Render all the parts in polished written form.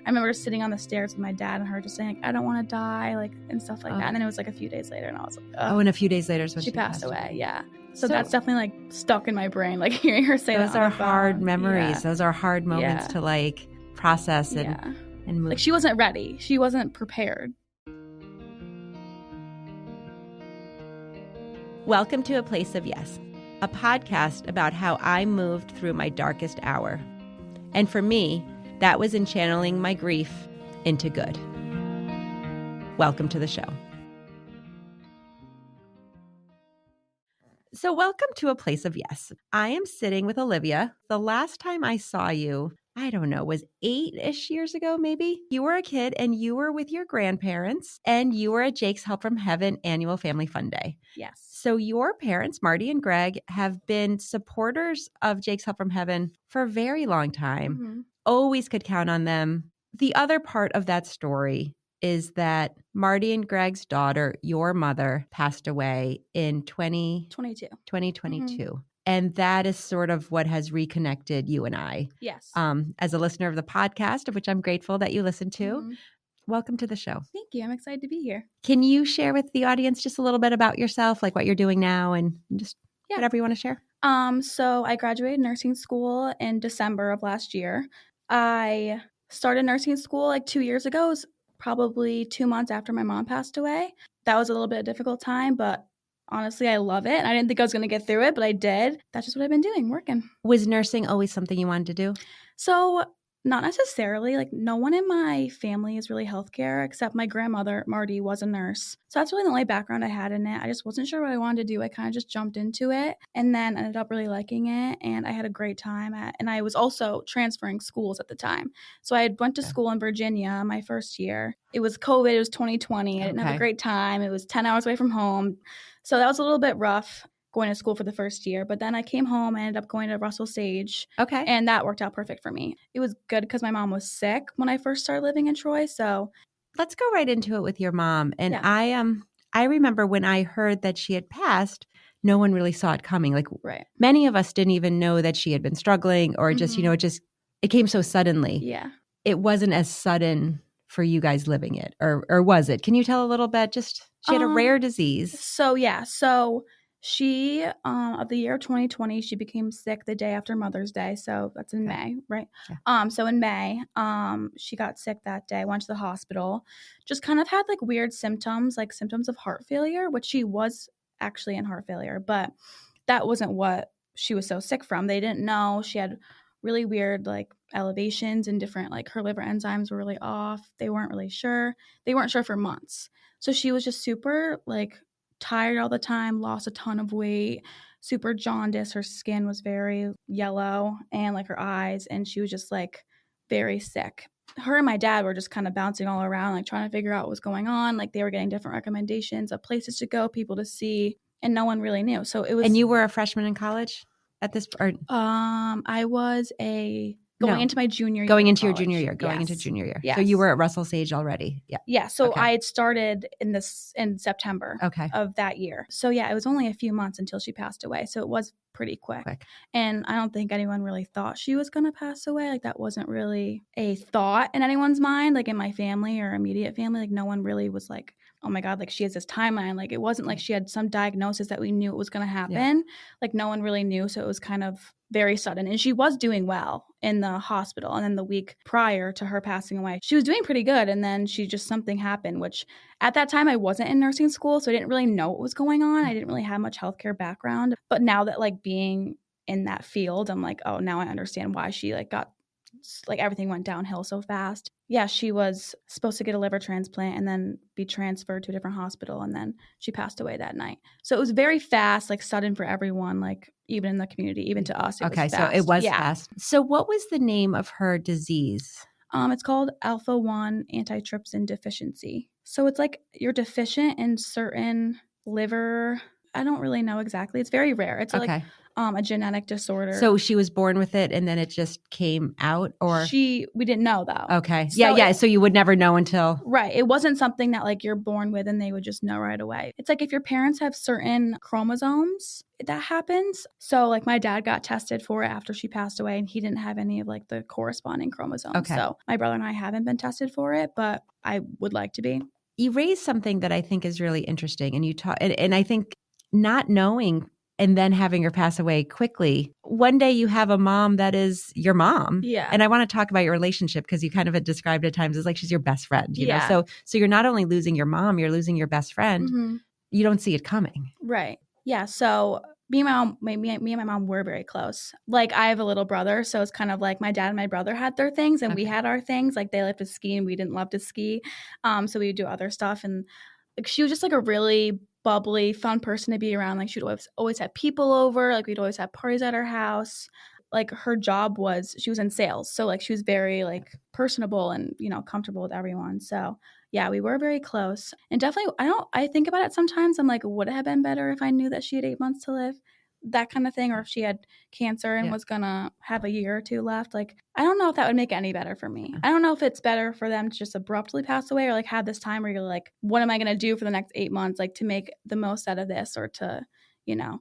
I remember just sitting on the stairs with my dad and her just saying, like, I don't want to die, like, and stuff like that. And then it was like a few days later and I was like, oh, and a few days later is when she passed away. Yeah. So that's definitely like stuck in my brain, like hearing her say those that. Those are hard memories. Yeah. Those are hard moments to like process and move. Like she wasn't ready. She wasn't prepared. Welcome to A Place of Yes, a podcast about how I moved through my darkest hour. And for me, that was in channeling my grief into good. Welcome to the show. So welcome to A Place of Yes. I am sitting with Olivia. The last time I saw you, I don't know, was 8-ish years ago, maybe. You were a kid and you were with your grandparents and you were at Jake's Help from Heaven annual Family Fun Day. Yes. So your parents, Marty and Greg, have been supporters of Jake's Help from Heaven for a very long time. Mm-hmm. Always could count on them. The other part of that story is that Marty and Greg's daughter, your mother, passed away in 2022. Mm-hmm. And that is sort of what has reconnected you and I. Yes. As a listener of the podcast, of which I'm grateful that you listen to. Mm-hmm. Welcome to the show. Thank you. I'm excited to be here. Can you share with the audience just a little bit about yourself, like what you're doing now and just whatever you want to share? So I graduated nursing school in December of last year. I started nursing school like 2 years ago. It was probably 2 months after my mom passed away. That was a little bit of a difficult time, but honestly, I love it. I didn't think I was going to get through it, but I did. That's just what I've been doing, working. Was nursing always something you wanted to do? So not necessarily. Like no one in my family is really healthcare except my grandmother, Marty, was a nurse. So that's really the only background I had in it. I just wasn't sure what I wanted to do. I kind of just jumped into it and then ended up really liking it. And I had a great time and I was also transferring schools at the time. So I went to school in Virginia my first year. It was COVID. It was 2020. I didn't have a great time. It was 10 hours away from home. So that was a little bit rough going to school for the first year. But then I came home. I ended up going to Russell Sage. Okay. And that worked out perfect for me. It was good because my mom was sick when I first started living in Troy. So let's go right into it with your mom. And I remember when I heard that she had passed, no one really saw it coming. Like many of us didn't even know that she had been struggling or just, it came so suddenly. Yeah. It wasn't as sudden for you guys living it, or was it? Can you tell a little bit? Just she had a rare disease. So she, of the year 2020, she became sick the day after Mother's Day. So that's in May, right? Yeah. So in May, she got sick that day, went to the hospital, just kind of had like weird symptoms, like symptoms of heart failure, which she was actually in heart failure, but that wasn't what she was so sick from. They didn't know. She had really weird like elevations and different, like her liver enzymes were really off. They weren't really sure. They weren't sure for months. So she was just super like tired all the time, lost a ton of weight, super jaundiced. Her skin was very yellow and like her eyes, and she was just like very sick. Her and my dad were just kind of bouncing all around, like trying to figure out what was going on. Like they were getting different recommendations of places to go, people to see, and no one really knew. So it was. And you were a freshman in college at this? I was into my junior year. Going into your junior year. Going into junior year. Yes. So you were at Russell Sage already. Yeah. Yeah. So I had started in September of that year. So yeah, it was only a few months until she passed away. So it was pretty quick. And I don't think anyone really thought she was going to pass away. Like that wasn't really a thought in anyone's mind, like in my family or immediate family. Like no one really was like, oh my God, like she has this timeline. Like it wasn't like she had some diagnosis that we knew it was going to happen. Yeah. Like no one really knew. So it was kind of very sudden. And she was doing well in the hospital. And then the week prior to her passing away, she was doing pretty good. And then something happened, which at that time I wasn't in nursing school. So I didn't really know what was going on. I didn't really have much healthcare background. But now that like being in that field, I'm like, oh, now I understand why she like got like everything went downhill so fast. Yeah, she was supposed to get a liver transplant and then be transferred to a different hospital. And then she passed away that night. So it was very fast, like sudden for everyone, like even in the community, even to us. It was fast. So it was fast. So what was the name of her disease? It's called Alpha-1 Antitrypsin Deficiency. So it's like you're deficient in certain liver. I don't really know exactly. It's very rare. It's like a genetic disorder. So she was born with it and then it just came out, or? We didn't know though. Okay. Yeah. So you would never know until. Right. It wasn't something that like you're born with and they would just know right away. It's like if your parents have certain chromosomes, that happens. So like my dad got tested for it after she passed away and he didn't have any of like the corresponding chromosomes. Okay. So my brother and I haven't been tested for it, but I would like to be. You raised something that I think is really interesting, and you taught, and I think not knowing and then having her pass away quickly. One day you have a mom that is your mom. Yeah. And I want to talk about your relationship because you kind of had described at times as like she's your best friend, you know? So you're not only losing your mom, you're losing your best friend. Mm-hmm. You don't see it coming. Right. Yeah. So me and my mom were very close. Like I have a little brother, so it's kind of like my dad and my brother had their things and we had our things. Like they loved to ski and we didn't love to ski. So we would do other stuff. And like she was just like a really bubbly, fun person to be around. Like she'd always have people over. Like we'd always have parties at her house. Like her job was, she was in sales. So like she was very like personable and, you know, comfortable with everyone. So yeah, we were very close. And definitely, I think about it sometimes. I'm like, would it have been better if I knew that she had 8 months to live? That kind of thing. Or if she had cancer and was going to have a year or two left. Like, I don't know if that would make it any better for me. I don't know if it's better for them to just abruptly pass away or like have this time where you're like, what am I going to do for the next 8 months? Like to make the most out of this or to, you know.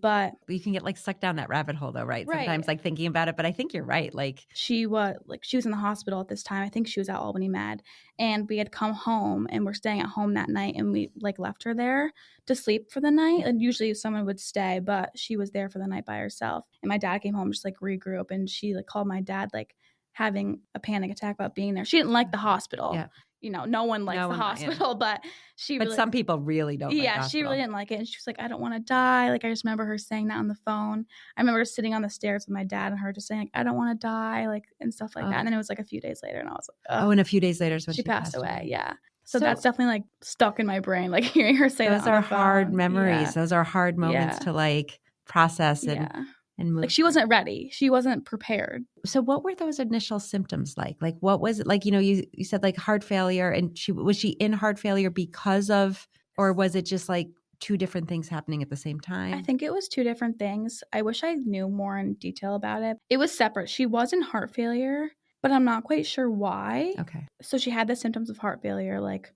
But you can get like sucked down that rabbit hole though, right? Sometimes like thinking about it, but I think you're right. Like she was in the hospital at this time. I think she was at Albany Med and we had come home and we're staying at home that night and we like left her there to sleep for the night. And usually someone would stay, but she was there for the night by herself. And my dad came home, just like regroup, and she like called my dad like having a panic attack about being there. She didn't like the hospital. Yeah. You know, no one likes the hospital, but some people really don't like the hospital. She really didn't like it. And she was like, I don't want to die. Like, I just remember her saying that on the phone. I remember sitting on the stairs with my dad and her just saying, like, I don't want to die, like, and stuff like that. And then it was like a few days later and I was like, and a few days later is when she passed away. Yeah. So that's definitely like stuck in my brain, like hearing her say that. Those are hard memories. Yeah. Those are hard moments to like process and move. Like she wasn't ready. She wasn't prepared. So what were those initial symptoms like? Like what was it like? You know, you said like heart failure, and was she in heart failure because of, or was it just like two different things happening at the same time? I think it was two different things. I wish I knew more in detail about it. It was separate. She was in heart failure, but I'm not quite sure why. Okay. So she had the symptoms of heart failure, like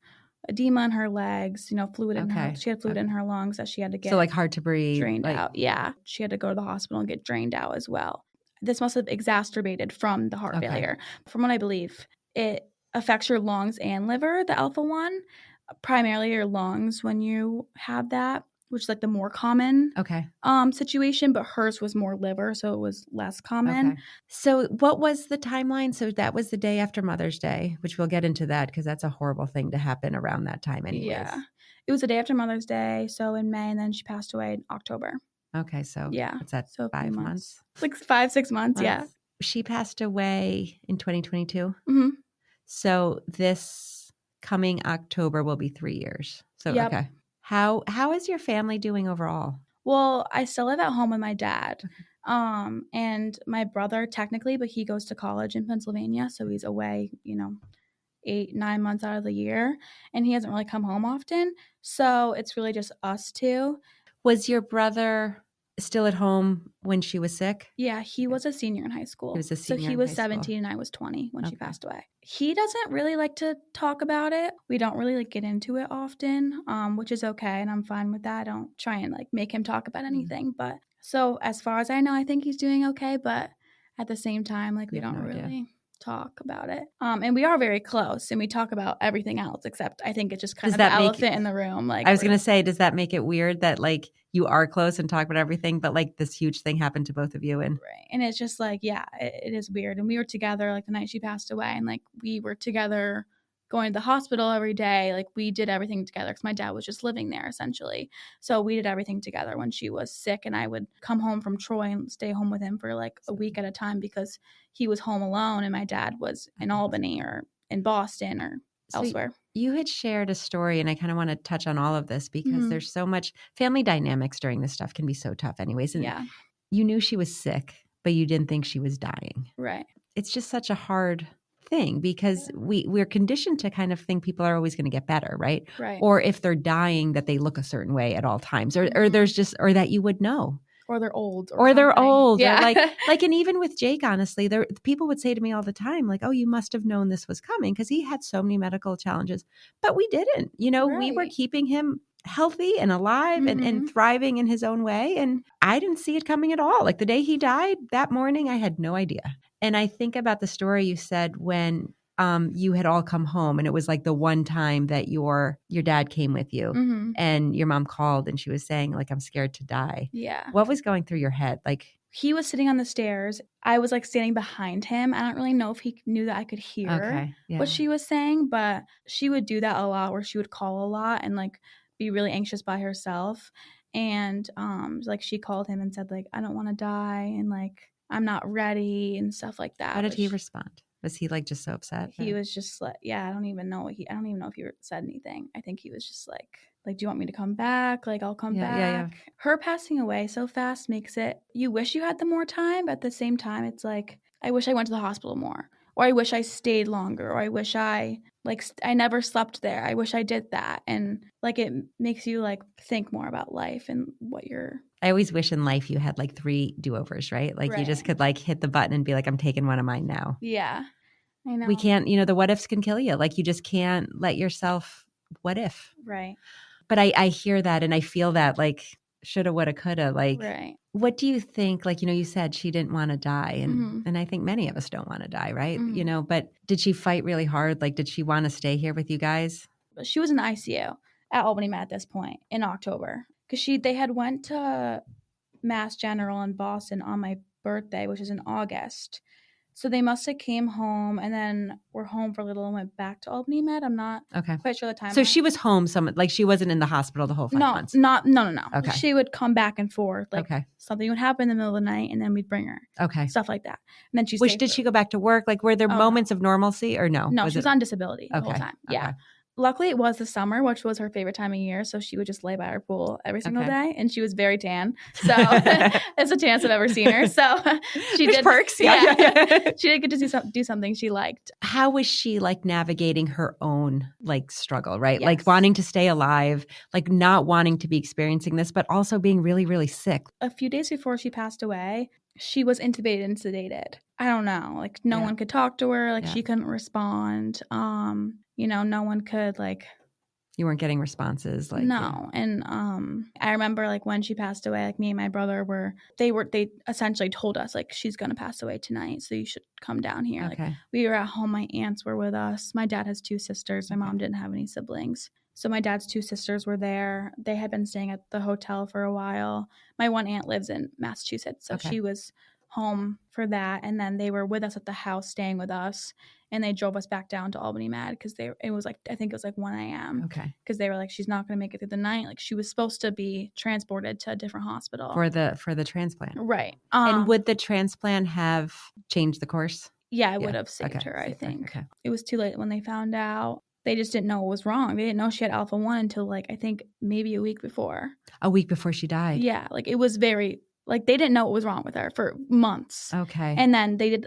edema in her legs, you know, fluid in her. She had fluid in her lungs that she had to get. So like hard to breathe. Drained out. Yeah. She had to go to the hospital and get drained out as well. This must have exacerbated from the heart failure. From what I believe, it affects your lungs and liver, the Alpha-1, primarily your lungs when you have that, which is like the more common situation, but hers was more liver, so it was less common. Okay. So what was the timeline? So that was the day after Mother's Day, which we'll get into that because that's a horrible thing to happen around that time anyways. Yeah. It was the day after Mother's Day, so in May, and then she passed away in October. Okay, so what's that, so 5 months? Like 5-6 months, yeah. She passed away in 2022. Mm-hmm. So this coming October will be 3 years. So, okay. How is your family doing overall? Well, I still live at home with my dad. And my brother technically, but he goes to college in Pennsylvania. So he's away, 8-9 months out of the year. And he hasn't really come home often. So it's really just us two. Was your brother still at home when she was sick? Yeah, he was a senior in high school. He was a senior. So he was 17 and I was 20 when she passed away. He doesn't really like to talk about it. We don't really like get into it often, which is okay, and I'm fine with that. I don't try and like make him talk about anything. But so as far as I know, I think he's doing okay. But at the same time, like we don't really talk about it. And we are very close and we talk about everything else, except I think it's just kind of the elephant in the room. Like I was going to say, does that make it weird that like you are close and talk about everything, but like this huge thing happened to both of you? And and it's just like, it is weird. And we were together like the night she passed away, and like we were together going to the hospital every day. Like we did everything together because my dad was just living there essentially. So we did everything together when she was sick, and I would come home from Troy and stay home with him for like a week at a time because he was home alone and my dad was in Albany or in Boston or elsewhere. You had shared a story, and I kind of want to touch on all of this because there's so much family dynamics during this stuff can be so tough anyways. And you knew she was sick, but you didn't think she was dying. Right. It's just such a hard thing because we're conditioned to kind of think people are always going to get better, right? Right. Or if they're dying, that they look a certain way at all times, or there's just, or that you would know. Or they're old. Or they're old. Yeah. Or like, and even with Jake, honestly, people would say to me all the time, like, oh, you must have known this was coming because he had so many medical challenges. But we didn't. We were keeping him healthy and alive and thriving in his own way. And I didn't see it coming at all. Like the day he died, that morning, I had no idea. And I think about the story you said when you had all come home and it was like the one time that your dad came with you and your mom called and she was saying like, I'm scared to die. Yeah. What was going through your head? Like, he was sitting on the stairs. I was like standing behind him. I don't really know if he knew that I could hear what she was saying, but she would do that a lot where she would call a lot and like be really anxious by herself. And like she called him and said like, I don't want to die and like I'm not ready and stuff like that. How did he respond? Was he like just so upset? He was just like, yeah, I don't even know if he said anything. I think he was just like, do you want me to come back? Like, I'll come back. Yeah. Her passing away so fast makes it, you wish you had the more time, but at the same time, it's like, I wish I went to the hospital more, or I wish I stayed longer, or I wish I never slept there. I wish I did that. And like, it makes you like think more about life and what you're. I always wish in life you had like 3 do-overs, right? Like you just could like hit the button and be like, I'm taking one of mine now. Yeah, I know. We can't, the what ifs can kill you. Like you just can't let yourself what if. Right. But I hear that and I feel that like shoulda, woulda, coulda. Like, what do you think? Like, you said she didn't want to die. And I think many of us don't want to die, right? But did she fight really hard? Like, did she want to stay here with you guys? She was in the ICU at Albany Med at this point in October. Because they had went to Mass General in Boston on my birthday, which is in August. So they must have came home and then were home for a little and went back to Albany Med. I'm not quite sure the time. So she was home like she wasn't in the hospital the whole 5 months? No. Okay. She would come back and forth. Like something would happen in the middle of the night and then we'd bring her. Okay. Stuff like that. And then did she go back to work? Like were there moments of normalcy or no? No, she was on disability the whole time. Yeah. Okay. Luckily, it was the summer, which was her favorite time of year. So she would just lay by her pool every single day. And she was very tan. So it's the tannest I've ever seen her. So she did perks. Yeah. She did get to do something she liked. How was she like navigating her own like struggle, right? Yes. Like wanting to stay alive, like not wanting to be experiencing this, but also being really, really sick. A few days before she passed away, she was intubated and sedated. I don't know. Like no one could talk to her. Like she couldn't respond. No one could like. You weren't getting responses, like no. And I remember like when she passed away, like me and my brother they essentially told us like she's gonna pass away tonight, so you should come down here. Okay. Like we were at home. My aunts were with us. My dad has 2 sisters. My mom didn't have any siblings. So my dad's 2 sisters were there. They had been staying at the hotel for a while. My one aunt lives in Massachusetts, so she was home for that. And then they were with us at the house, staying with us. And they drove us back down to Albany Med because it was like 1 a.m. Okay. Because they were like, she's not going to make it through the night. Like she was supposed to be transported to a different hospital for the transplant. Right. And would the transplant have changed the course? Yeah, it would have saved her. I think. Okay. It was too late when they found out. They just didn't know what was wrong. They didn't know she had Alpha-1 until like I think maybe a week before. A week before she died. Yeah, like it was very. Like, they didn't know what was wrong with her for months. Okay. And then they did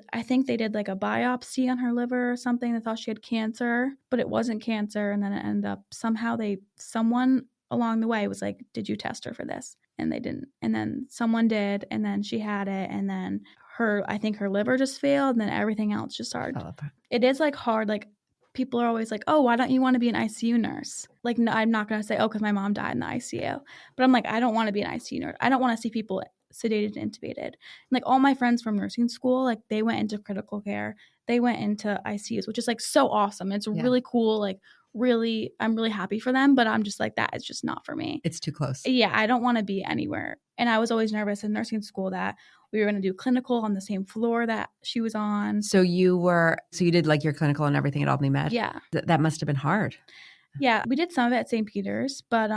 like a biopsy on her liver or something. They thought she had cancer, but it wasn't cancer. And then it ended up someone along the way was like, did you test her for this? And they didn't. And then someone did, and then she had it. And then I think her liver just failed, and then everything else just started. It is like hard, like, people are always like, oh, why don't you want to be an ICU nurse? Like, no, I'm not going to say, oh, because my mom died in the ICU. But I'm like, I don't want to be an ICU nurse. I don't want to see people sedated and intubated. And like all my friends from nursing school, like they went into critical care. They went into ICUs, which is like so awesome. It's really cool. Like really, I'm really happy for them, but I'm just like, that is just not for me. It's too close. Yeah, I don't want to be anywhere. And I was always nervous in nursing school that we were going to do clinical on the same floor that she was on. So you did like your clinical and everything at Albany Med? Yeah. That must have been hard. Yeah, we did some of it at St. Peter's, but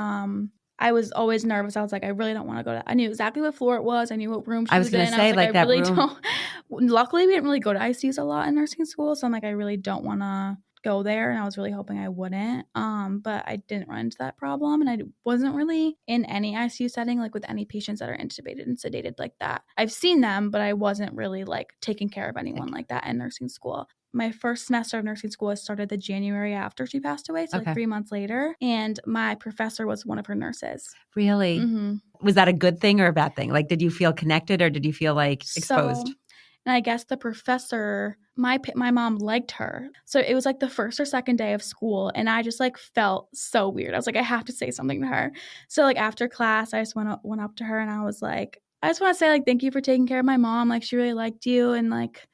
I was always nervous. I was like, I really don't want to go to. I knew exactly what floor it was. I knew what room she was in. I was going to say, like that really room. Don't. Luckily, we didn't really go to ICUs a lot in nursing school, so I'm like, I really don't want to go there, and I was really hoping I wouldn't. But I didn't run into that problem, and I wasn't really in any ICU setting, like with any patients that are intubated and sedated like that. I've seen them, but I wasn't really like taking care of anyone like that in nursing school. my first semester of nursing school started the January after she passed away, so like 3 months later. And my professor was one of her nurses. Really? Mm-hmm. Was that a good thing or a bad thing? Like, did you feel connected or did you feel like exposed? And I guess the professor, my mom liked her. So it was like the first or second day of school, and I just like felt so weird. I was like, I have to say something to her. So like after class, I just went up to her and I was like, I just want to say like, thank you for taking care of my mom. Like she really liked you, and like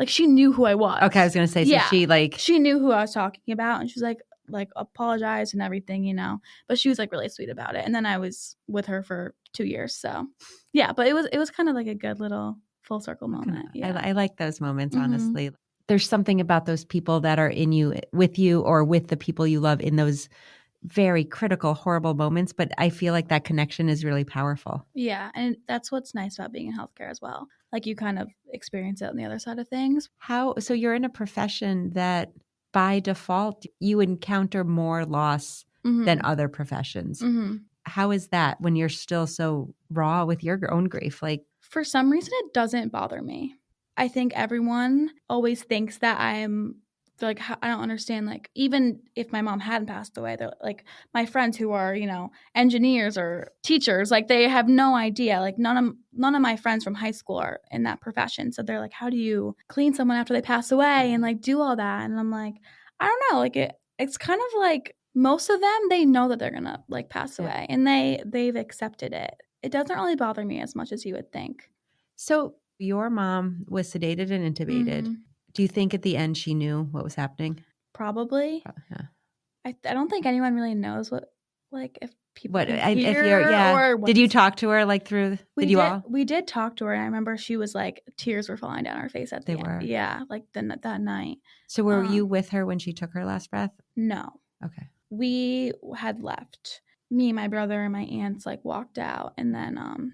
she knew who I was. Okay, I was gonna say, so she knew who I was talking about, and she was like apologized and everything, you know. But she was like really sweet about it. And then I was with her for 2 years, so yeah. But it was kind of like a good little full circle moment. Yeah. I like those moments, honestly. There's something about those people that are in you, with you, or with the people you love in those very critical, horrible moments. But I feel like that connection is really powerful. Yeah. And that's what's nice about being in healthcare as well. Like you kind of experience it on the other side of things. So you're in a profession that by default, you encounter more loss than other professions. How is that when you're still so raw with your own grief? Like, for some reason, it doesn't bother me. I think everyone always thinks that they're like, I don't understand. Like, even if my mom hadn't passed away, they're like, my friends who are, you know, engineers or teachers, like they have no idea. Like none of my friends from high school are in that profession. So they're like, how do you clean someone after they pass away and like do all that? And I'm like, I don't know. Like it's kind of like most of them, they know that they're going to like pass away and they've accepted it. It doesn't really bother me as much as you would think. So your mom was sedated and intubated. Do you think at the end she knew what was happening? Probably. Yeah. I don't think anyone really knows what, like, if people did you talk to her like through? We did talk to her, and I remember she was like tears were falling down her face at the end. Yeah, like that night. So were you with her when she took her last breath? No. Okay. We had left. Me, my brother, and my aunts like walked out, and then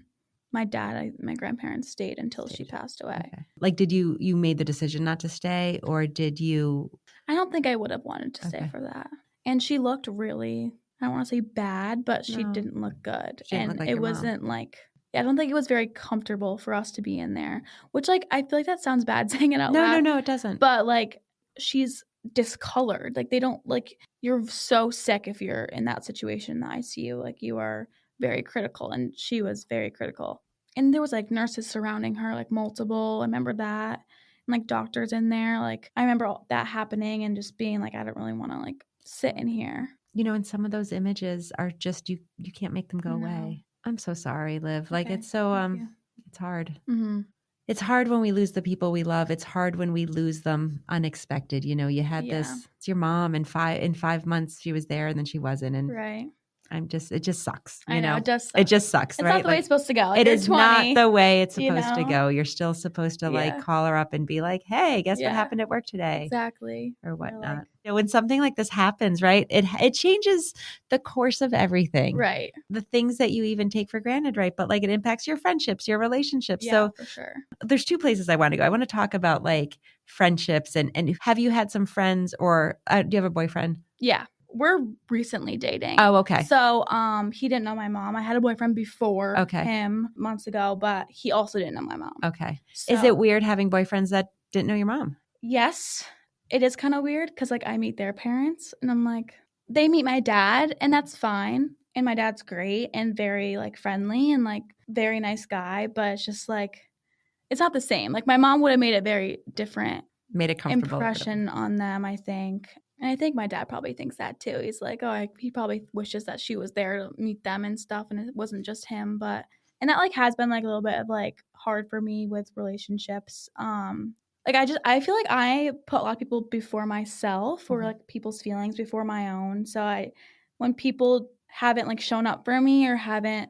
my dad, my grandparents stayed until she passed away. Okay. Like, did you made the decision not to stay, or did you? I don't think I would have wanted to stay for that. And she looked really, I don't want to say bad, but she didn't look good. Look like it wasn't mom. Like, I don't think it was very comfortable for us to be in there, which like, I feel like that sounds bad saying it out loud. No, it doesn't. But like, she's discolored. Like they don't, like, you're so sick if you're in that situation in the ICU. Like you are very critical, and she was very critical. And there was like nurses surrounding her, like multiple. I remember that. And like doctors in there. Like I remember all that happening and just being like, I don't really want to like sit in here. You know, and some of those images are just, you can't make them go away. I'm so sorry, Liv. Like it's so, it's hard. It's hard when we lose the people we love. It's hard when we lose them unexpected. You know, you had this, it's your mom, and in 5 months she was there and then she wasn't. And right. It just sucks. I know, it does suck. It just sucks, it's right? Not the way it's supposed to go. Like, it is 20, not the way it's supposed to go. You're still supposed to like call her up and be like, hey, guess what happened at work today? Exactly. Or whatnot. Like, you know, when something like this happens, right, it changes the course of everything. Right. The things that you even take for granted, right? But like it impacts your friendships, your relationships. Yeah, so for sure. There's 2 places I want to go. I want to talk about like friendships and have you had some friends or do you have a boyfriend? Yeah. We're recently dating. Oh, okay. So, he didn't know my mom. I had a boyfriend before him months ago, but he also didn't know my mom. Okay. So, is it weird having boyfriends that didn't know your mom? Yes, it is kind of weird because like I meet their parents and I'm like, they meet my dad and that's fine. And my dad's great and very like friendly and like very nice guy, but it's just like, it's not the same. Like my mom would have made it very different. Made it comfortable. Impression on them, I think. And I think my dad probably thinks that too. He's like, he probably wishes that she was there to meet them and stuff, and it wasn't just him. And that like has been like a little bit of like hard for me with relationships. Like I feel like I put a lot of people before myself or like people's feelings before my own. So when people haven't like shown up for me or haven't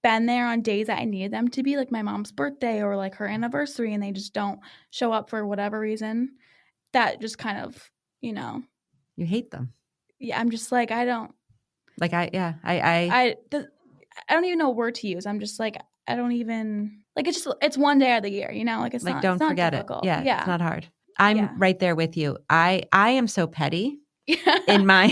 been there on days that I needed them to be, like my mom's birthday or like her anniversary, and they just don't show up for whatever reason, that just kind of, you know. You hate them. Yeah, I'm just like, I don't. Like I don't even know a word to use. I'm just like, I don't even, like it's one day of the year, you know? Like it's like, not, don't it's not forget difficult. it. Yeah, it's not hard. I'm right there with you. I am so petty. in my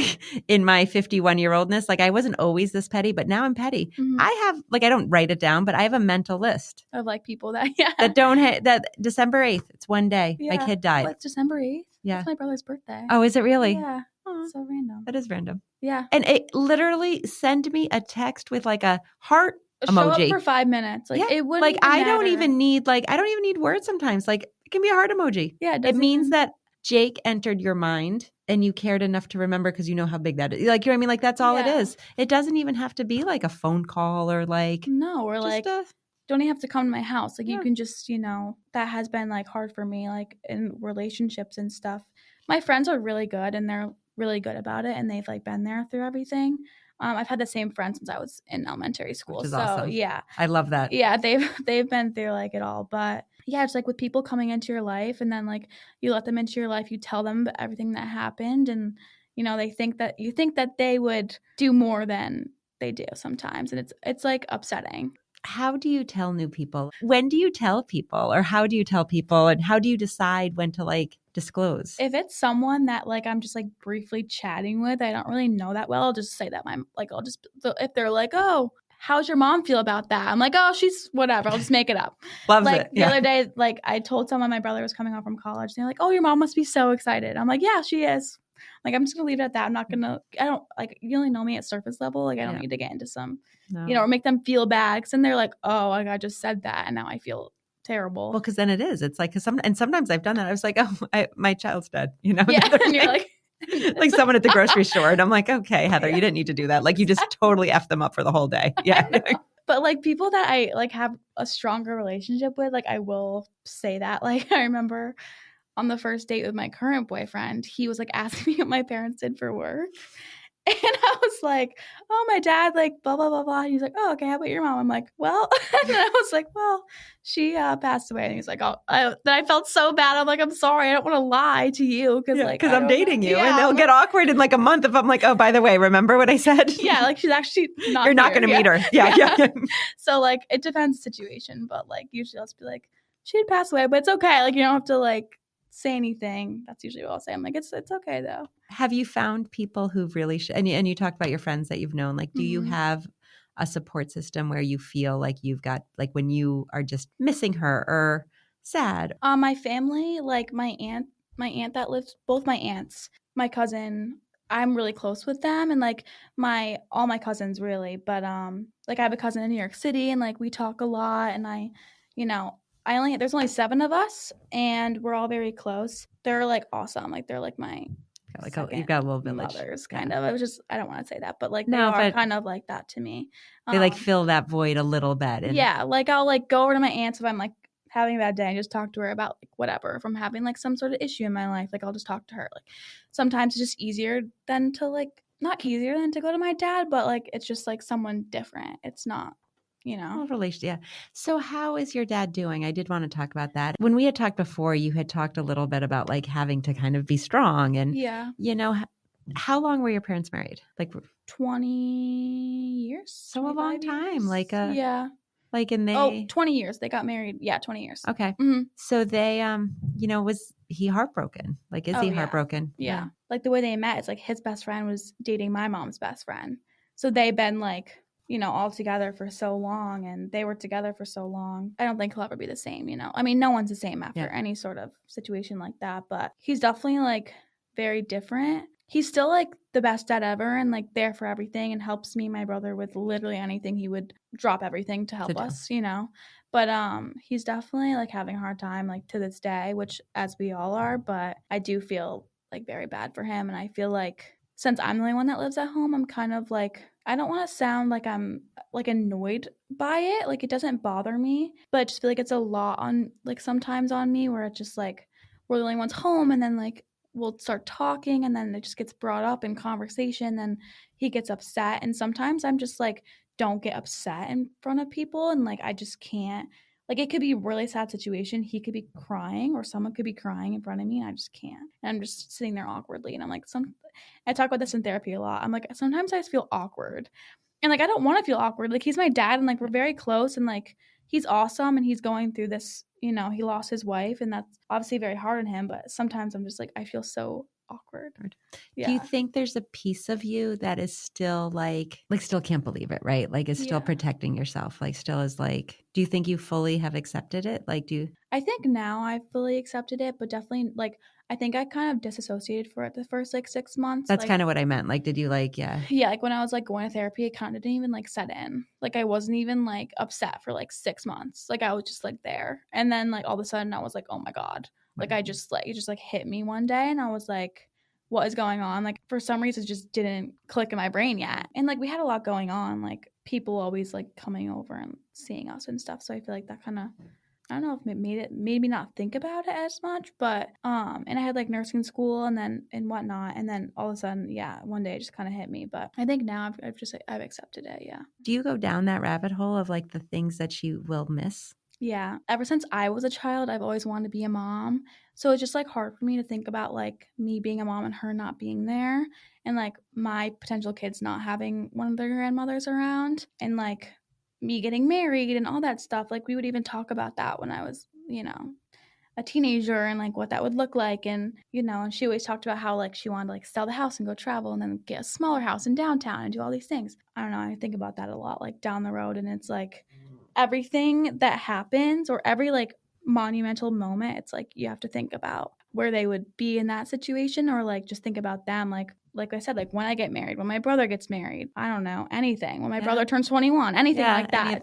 51-year-oldness. Like I wasn't always this petty, but now I'm petty. Mm-hmm. I have like, I don't write it down, but I have a mental list of like people that don't that December 8th. It's one day. Yeah. My kid died. It's December 8th. Yeah. That's my brother's birthday. Oh, is it really? Yeah. So random. That is random. Yeah. And it literally send me a text with like a heart emoji. Show up for 5 minutes. Like it wouldn't like even I matter. don't even need words sometimes. Like it can be a heart emoji. Yeah. It means that Jake entered your mind and you cared enough to remember because you know how big that is. Like, you know what I mean? Like that's all it is. It doesn't even have to be like a phone call or like. No, or like don't even have to come to my house. Like you can just, that has been like hard for me, like in relationships and stuff. My friends are really good and they're really good about it and they've like been there through everything. I've had the same friend since I was in elementary school. Which is awesome. Yeah. I love that. Yeah, they've been through like it all. But yeah, it's like with people coming into your life and then like you let them into your life, you tell them everything that happened and they think that you think that they would do more than they do sometimes. And it's like upsetting. How do you tell new people? When do you tell people or how do you tell people and how do you decide when to like disclose? If it's someone that like I'm just like briefly chatting with, I don't really know that well, I'll just say that if they're like, oh, how's your mom feel about that? I'm like, oh, she's whatever. I'll just make it up. Loves like it. The other day, like I told someone my brother was coming home from college. They're like, oh, your mom must be so excited. I'm like, yeah, she is. Like, I'm just going to leave it at that. I don't like, you only know me at surface level. Like I don't need to get into some, or make them feel bad. Cause then they're like, oh, like I just said that. And now I feel terrible. Well, cause then it is. It's like, sometimes I've done that. I was like, oh, my child's dead, Yeah. And you're like, like someone at the grocery store. And I'm like, okay, Heather, you didn't need to do that. Like you just totally F them up for the whole day. Yeah. But like people that I like have a stronger relationship with, like I will say that. Like I remember on the first date with my current boyfriend, he was like asking me what my parents did for work. And I was like, oh, my dad, like, blah, blah, blah, blah. He's like, oh, okay, how about your mom? I'm like, well, and I was like, well, she passed away. And he's like, oh, then I felt so bad. I'm like, I'm sorry. I don't want to lie to you because I'm dating you. And it'll get awkward in like a month if I'm like, oh, by the way, remember what I said? Yeah, like she's actually not You're not going to meet her. Yeah. So like it depends situation. But like usually I'll just be like, she'd pass away, but it's okay. Like you don't have to like say anything. That's usually what I'll say. I'm like, it's okay though. Have you found people who've really and you talked about your friends that you've known, like do you have a support system where you feel like you've got like when you are just missing her or sad? My family, like my aunt that lives, both my aunts, my cousin, I'm really close with them and like all my cousins really, but like I have a cousin in New York City and like we talk a lot and there's only 7 of us and we're all very close. They're like awesome. Like they're like my you've got a little village. Mothers, kind of. It was just I don't want to say that, but like they are kind of like that to me. They like fill that void a little bit. And yeah, like I'll like go over to my aunt's if I'm like having a bad day and just talk to her about like whatever. If I'm having like some sort of issue in my life, like I'll just talk to her. Like sometimes it's just easier than to like not easier than to go to my dad, but like it's just like someone different. It's not. Relation, yeah. So how is your dad doing? I did want to talk about that. When we had talked before, you had talked a little bit about like having to kind of be strong and, how long were your parents married? Like 20 years. So a long time. Years. Yeah. Like in they 20 years. They got married. Yeah, 20 years. Okay. Mm-hmm. So they was he heartbroken? Like is he heartbroken? Yeah. Like the way they met, it's like his best friend was dating my mom's best friend. So they've been like all together for so long and they were together for so long. I don't think he'll ever be the same, I mean, no one's the same after any sort of situation like that, but he's definitely like very different. He's still like the best dad ever and like there for everything and helps me and my brother with literally anything. He would drop everything to help us, but he's definitely like having a hard time like to this day, which as we all are, but I do feel like very bad for him. And I feel like since I'm the only one that lives at home, I'm kind of like, I don't want to sound like I'm like annoyed by it. Like it doesn't bother me, but I just feel like it's a lot on like sometimes on me where it's just like we're the only ones home and then like we'll start talking and then it just gets brought up in conversation. Then he gets upset. And sometimes I'm just like, don't get upset in front of people. And like, I just can't. Like it could be a really sad situation. He could be crying or someone could be crying in front of me and I just can't. And I'm just sitting there awkwardly. And I'm like, I talk about this in therapy a lot. I'm like, sometimes I just feel awkward. And like, I don't want to feel awkward. Like he's my dad and like, we're very close and like, he's awesome. And he's going through this, he lost his wife and that's obviously very hard on him. But sometimes I'm just like, I feel so awkward. Yeah. Do you think there's a piece of you that is still like still can't believe it, right? Like is still protecting yourself, like still is like, do you think you fully have accepted it? Like I think now I've fully accepted it, but definitely like I think I kind of disassociated for it the first like 6 months. That's kind of what I meant. Like, did you like, Yeah, like when I was like going to therapy, it kind of didn't even like set in. Like I wasn't even like upset for like 6 months. Like I was just like there. And then like all of a sudden I was like, oh my God. Like I just like, it just like hit me one day and I was like, what is going on? Like for some reason it just didn't click in my brain yet. And like we had a lot going on, like people always like coming over and seeing us and stuff. So I feel like that kind of, I don't know if it made me not think about it as much, but and I had like nursing school and whatnot, and then all of a sudden, one day it just kind of hit me. But I think now I've accepted it. Yeah. Do you go down that rabbit hole of like the things that you will miss? Yeah. Ever since I was a child, I've always wanted to be a mom. So it's just like hard for me to think about like me being a mom and her not being there, and like my potential kids not having one of their grandmothers around, and like me getting married and all that stuff. Like we would even talk about that when I was, a teenager and like what that would look like. And, and she always talked about how like she wanted to like sell the house and go travel and then get a smaller house in downtown and do all these things. I don't know. I think about that a lot, like down the road. And it's like everything that happens or every like monumental moment, it's like you have to think about where they would be in that situation, or like just think about them. Like I said, like when I get married, when my brother gets married, I don't know, anything. When my brother turns 21, anything like that.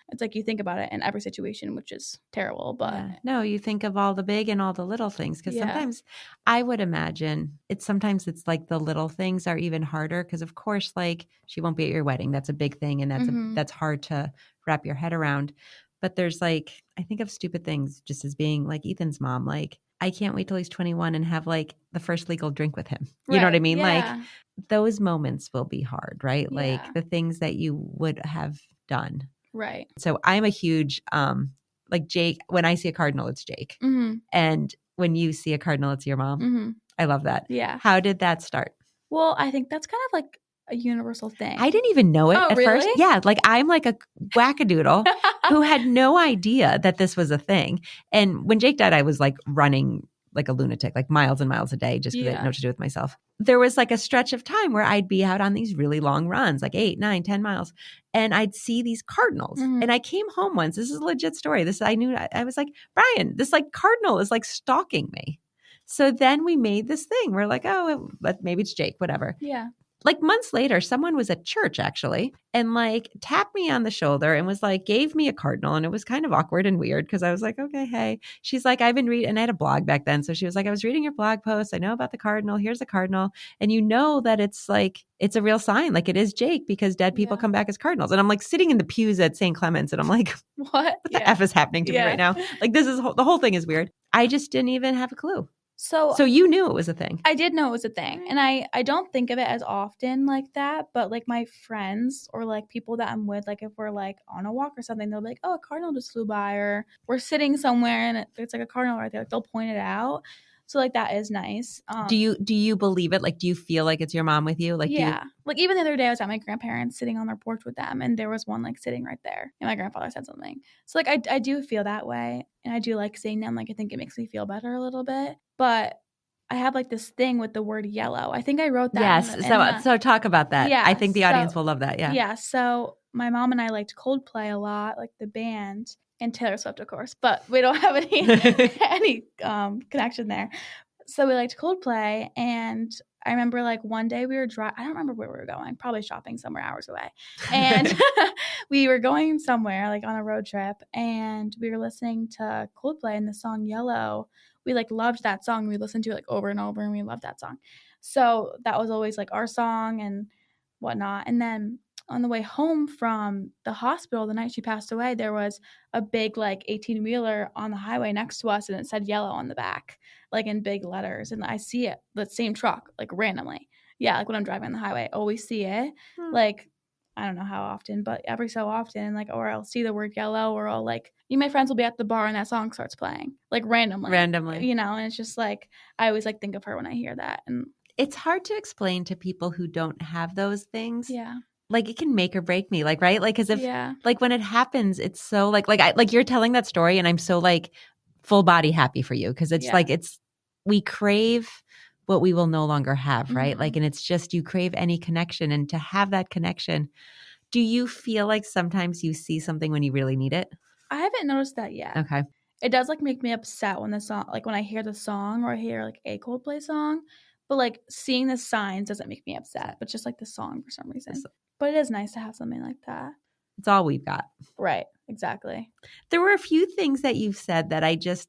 It's like you think about it in every situation, which is terrible. But no, you think of all the big and all the little things, because sometimes I would imagine sometimes it's like the little things are even harder, because of course, like she won't be at your wedding. That's a big thing, and that's hard to wrap your head around. But there's like, I think of stupid things just as being like Ethan's mom. Like, I can't wait till he's 21 and have like the first legal drink with him. You know what I mean? Yeah. Like those moments will be hard, right? Yeah. Like the things that you would have done. Right. So I'm a huge, like Jake, when I see a cardinal, it's Jake. Mm-hmm. And when you see a cardinal, it's your mom. Mm-hmm. I love that. Yeah. How did that start? Well, I think that's kind of like a universal thing. I didn't even know it at really? first. Yeah. Like I'm like a wackadoodle who had no idea that this was a thing. And when Jake died, I was like running like a lunatic, like miles and miles a day, just because I didn't know what to do with myself. There was like a stretch of time where I'd be out on these really long runs, like 8, 9, 10 miles. And I'd see these cardinals. Mm-hmm. And I came home once. This is a legit story. I was like, Brian, this like cardinal is like stalking me. So then we made this thing. We're like, oh, maybe it's Jake, whatever. Yeah. Like months later, someone was at church actually and like tapped me on the shoulder and was like, gave me a cardinal. And it was kind of awkward and weird because I was like, okay, hey. She's like, I've been reading, and I had a blog back then. So she was like, I was reading your blog post. I know about the cardinal. Here's a cardinal. And you know that it's like, it's a real sign. Like it is Jake, because dead people come back as cardinals. And I'm like sitting in the pews at St. Clement's and I'm like, what the F is happening to me right now? Like the whole thing is weird. I just didn't even have a clue. So you knew it was a thing. I did know it was a thing. And I don't think of it as often like that. But like my friends or like people that I'm with, like if we're like on a walk or something, they'll be like, oh, a cardinal just flew by, or we're sitting somewhere and it's like a cardinal right there. Like they'll point it out. So like that is nice. Do you believe it? Like, do you feel like it's your mom with you? Like, like even the other day I was at my grandparents sitting on their porch with them, and there was one like sitting right there, and my grandfather said something. So like I do feel that way, and I do like seeing them. Like I think it makes me feel better a little bit. But I have like this thing with the word yellow. I think I wrote that. Yes. So talk about that. Yeah. I think the audience will love that. Yeah. Yeah. So my mom and I liked Coldplay a lot, like the band, and Taylor Swift, of course, but we don't have any connection there. So we liked Coldplay, and I remember like one day we were I don't remember where we were going, probably shopping somewhere hours away. And we were going somewhere like on a road trip, and we were listening to Coldplay and the song Yellow. We like loved that song. We listened to it like over and over, and we loved that song. So that was always like our song and whatnot. And then on the way home from the hospital, the night she passed away, there was a big like 18-wheeler on the highway next to us, and it said yellow on the back, like in big letters. And I see it, the same truck, like randomly. Yeah, like when I'm driving on the highway, I always see it. Like, I don't know how often, but every so often, like, or I'll see the word yellow, or I'll like, my friends will be at the bar and that song starts playing, like randomly, and it's just like, I always like think of her when I hear that. And it's hard to explain to people who don't have those things. Yeah. Like it can make or break me, like, right? Like, cause if like when it happens, it's so like you're telling that story and I'm so like full body happy for you. Cause it's like, we crave what we will no longer have, right? Mm-hmm. Like, and it's just you crave any connection, and to have that connection. Do you feel like sometimes you see something when you really need it? I haven't noticed that yet. Okay. It does like make me upset when the song, like when I hear the song or I hear like a Coldplay song, but like seeing the signs doesn't make me upset, but just like the song for some reason. But it is nice to have something like that. It's all we've got. Right. Exactly. There were a few things that you've said that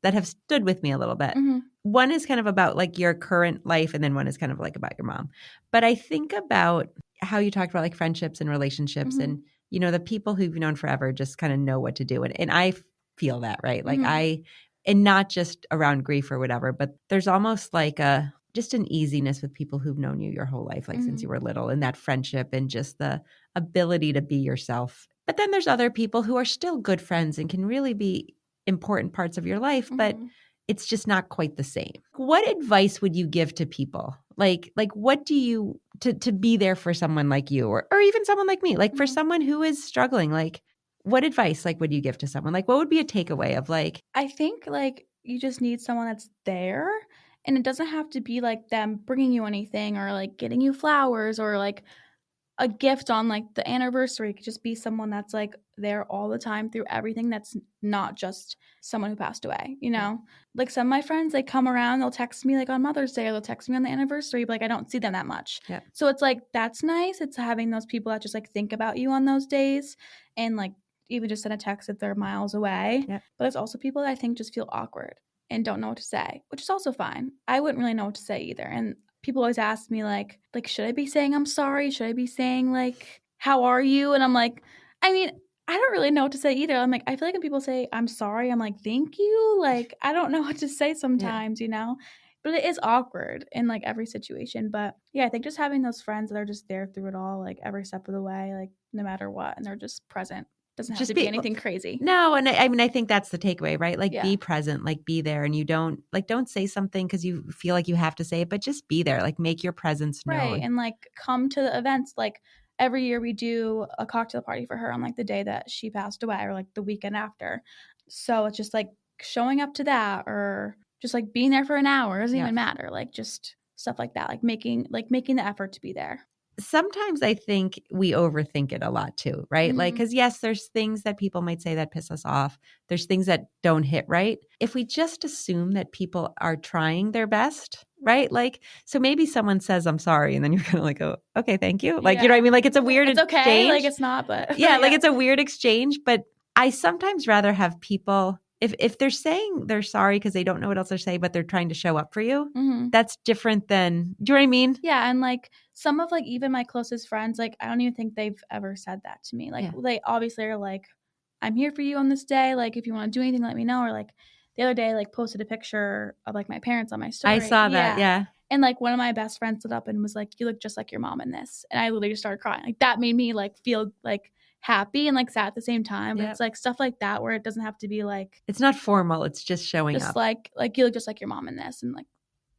that have stood with me a little bit. Mm-hmm. One is kind of about like your current life, and then one is kind of like about your mom. But I think about how you talked about like friendships and relationships, Mm-hmm. and, you know, the people who've known forever just kind of know what to do. And I feel that, right? Like Mm-hmm. and not just around grief or whatever, but there's almost like just an easiness with people who've known you your whole life, like since you were little, and that friendship and just the ability to be yourself. But then there's other people who are still good friends and can really be important parts of your life, but it's just not quite the same. What advice would you give to people? Like what do you to be there for someone like you, or even someone like me, like for someone who is struggling, like what advice like would you give to someone? Like what would be a takeaway of like, I think like you just need someone that's there, and it doesn't have to be like them bringing you anything or like getting you flowers or like a gift on like the anniversary. It could just be someone that's like there all the time through everything, that's not just someone who passed away, you know? Like some of my friends, they come around, they'll text me like on Mother's Day, or they'll text me on the anniversary, but like I don't see them that much. So it's like that's nice. It's having those people that just like think about you on those days, and like even just send a text if they're miles away. But it's also people that I think just feel awkward and don't know what to say, which is also fine. I wouldn't really know what to say either. And people always ask me like, should I be saying I'm sorry? Should I be saying like, how are you? And I'm like, I mean, I don't really know what to say either. I'm like, I feel like when people say I'm sorry, I'm like, thank you. Like, I don't know what to say sometimes, you know? But it is awkward in like every situation. But yeah, I think just having those friends that are just there through it all, like every step of the way, like no matter what, and they're just present. Doesn't have to be anything crazy. No, and I mean, I think that's the takeaway, right? Like be present, like be there, and you don't say something because you feel like you have to say it, but just be there, like make your presence known. Right, and like come to the events. Like every year we do a cocktail party for her on like the day that she passed away or like the weekend after. So it's just like showing up to that, or just like being there for an hour. It doesn't even matter. Like just stuff like that, like making the effort to be there. Sometimes I think we overthink it a lot too, right? Like, because yes, there's things that people might say that piss us off. There's things that don't hit right. If we just assume that people are trying their best, right? Like, so maybe someone says, I'm sorry. And then you're kind of like, oh, okay, thank you. Like, you know what I mean? Like, it's a weird exchange. Okay. Like, it's not, but. Yeah, like it's a weird exchange. But I sometimes rather have people, if they're saying they're sorry because they don't know what else to say, but they're trying to show up for you, that's different than, do you know what I mean? Yeah. And like some of like even my closest friends, like I don't even think they've ever said that to me. Like they obviously are like, I'm here for you on this day. Like if you want to do anything, let me know. Or like the other day, like posted a picture of like my parents on my story. I saw that. Yeah. And like one of my best friends stood up and was like, you look just like your mom in this. And I literally just started crying. Like that made me like feel like happy and like sad at the same time. But it's like stuff like that where it doesn't have to be like, it's not formal, it's just showing up. Just like you look just like your mom in this, and like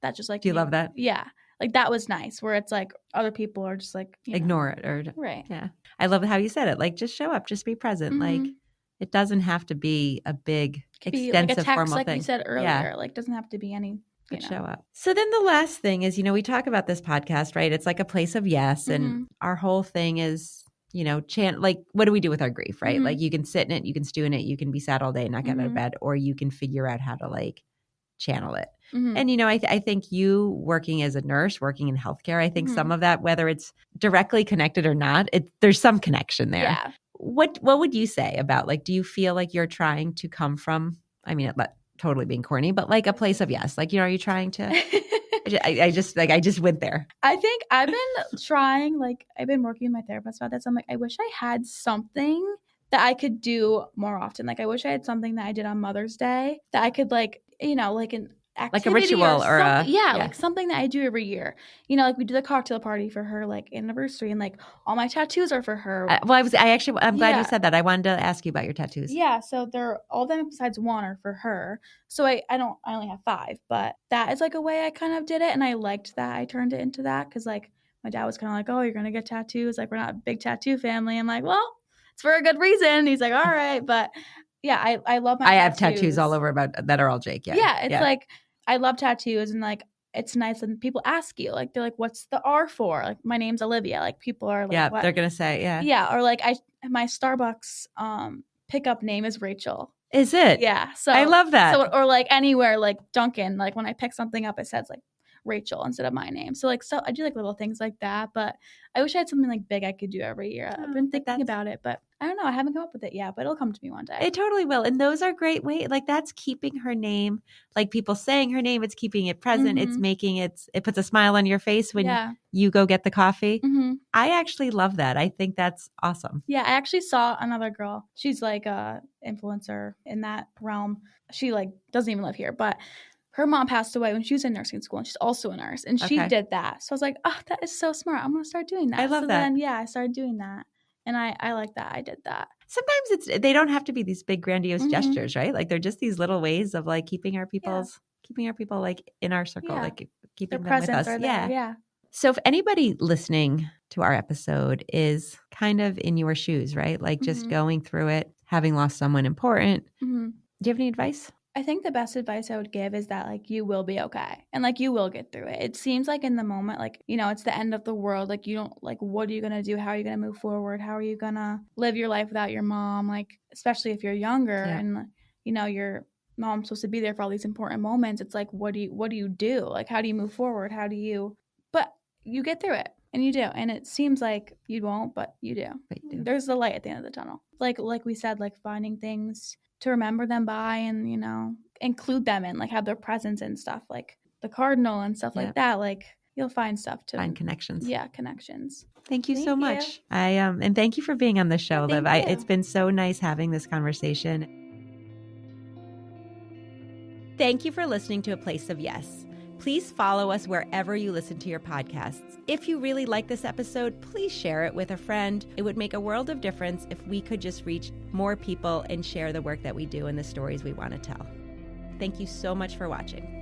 that's just like, do you love that? Yeah, like that was nice, where it's like other people are just like, ignore it, or right. Yeah, I love how you said it, like just show up, just be present. Like it doesn't have to be a big extensive like a text, formal like thing. We said earlier, like doesn't have to be any. But show up. So then the last thing is, we talk about this podcast, right? It's like a place of yes. And our whole thing is, like, what do we do with our grief, right? Like you can sit in it, you can stew in it, you can be sad all day and not get out of bed, or you can figure out how to like channel it. And, I think you working as a nurse, working in healthcare, I think some of that, whether it's directly connected or not, there's some connection there. Yeah. What would you say about like, do you feel like you're trying to come from, I mean, totally being corny, but like a place of yes, like, are you trying to, I just went there. I think I've been trying, like I've been working with my therapist about this. I'm like, I wish I had something that I could do more often. Like I wish I had something that I did on Mother's Day that I could like, like an activity, like a ritual or like something that I do every year. Like we do the cocktail party for her like anniversary, and like all my tattoos are for her. I'm glad you said that. I wanted to ask you about your tattoos. Yeah, so they're all of them besides one are for her. So I only have 5, but that is like a way I kind of did it, and I liked that I turned it into that, because like my dad was kind of like, oh, you're gonna get tattoos, like we're not a big tattoo family. I'm like, well, it's for a good reason. He's like, all right, but yeah, I love my tattoos. Have tattoos all over that are all Jake. Yeah, it's like I love tattoos, and like it's nice when people ask you, like, they're like, what's the R for? Like, my name's Olivia. Like, people are like, yeah, what? They're going to say, yeah. Yeah. Or like, my Starbucks pickup name is Rachel. Is it? Yeah. So I love that. So, or like anywhere, like Dunkin', like when I pick something up, it says like Rachel instead of my name. So like, so I do like little things like that, but I wish I had something like big I could do every year. I've been thinking about it, but I don't know. I haven't come up with it yet, but it'll come to me one day. It totally will. And those are great ways. Like that's keeping her name, like people saying her name, it's keeping it present. It's making it puts a smile on your face when you go get the coffee. I actually love that. I think that's awesome. Yeah. I actually saw another girl. She's like a influencer in that realm. She like doesn't even live here, but her mom passed away when she was in nursing school, and she's also a nurse, and she did that. So I was like, oh, that is so smart. I'm going to start doing that. I love that. Then, I started doing that. And I like that. I did that. Sometimes they don't have to be these big grandiose gestures, right? Like they're just these little ways of like keeping our people like in our circle, like keeping them with us. Yeah. So if anybody listening to our episode is kind of in your shoes, right? Like just going through it, having lost someone important, do you have any advice? I think the best advice I would give is that like you will be okay and like you will get through it. It seems like in the moment, like, you know, it's the end of the world. Like you don't like, what are you going to do? How are you going to move forward? How are you going to live your life without your mom? Like, especially if you're younger and, you know, your mom's supposed to be there for all these important moments. It's like, what do you do? Like, how do you move forward? But you get through it. And you do. And it seems like you won't, but you do. There's the light at the end of the tunnel. Like we said, like finding things to remember them by and, you know, include them in, like have their presence and stuff, like the cardinal and stuff like that. Like you'll find stuff to find connections. Yeah, connections. Thank you so much. And thank you for being on the show, Liv. It's been so nice having this conversation. Thank you for listening to A Place of Yes. Please follow us wherever you listen to your podcasts. If you really like this episode, please share it with a friend. It would make a world of difference if we could just reach more people and share the work that we do and the stories we want to tell. Thank you so much for watching.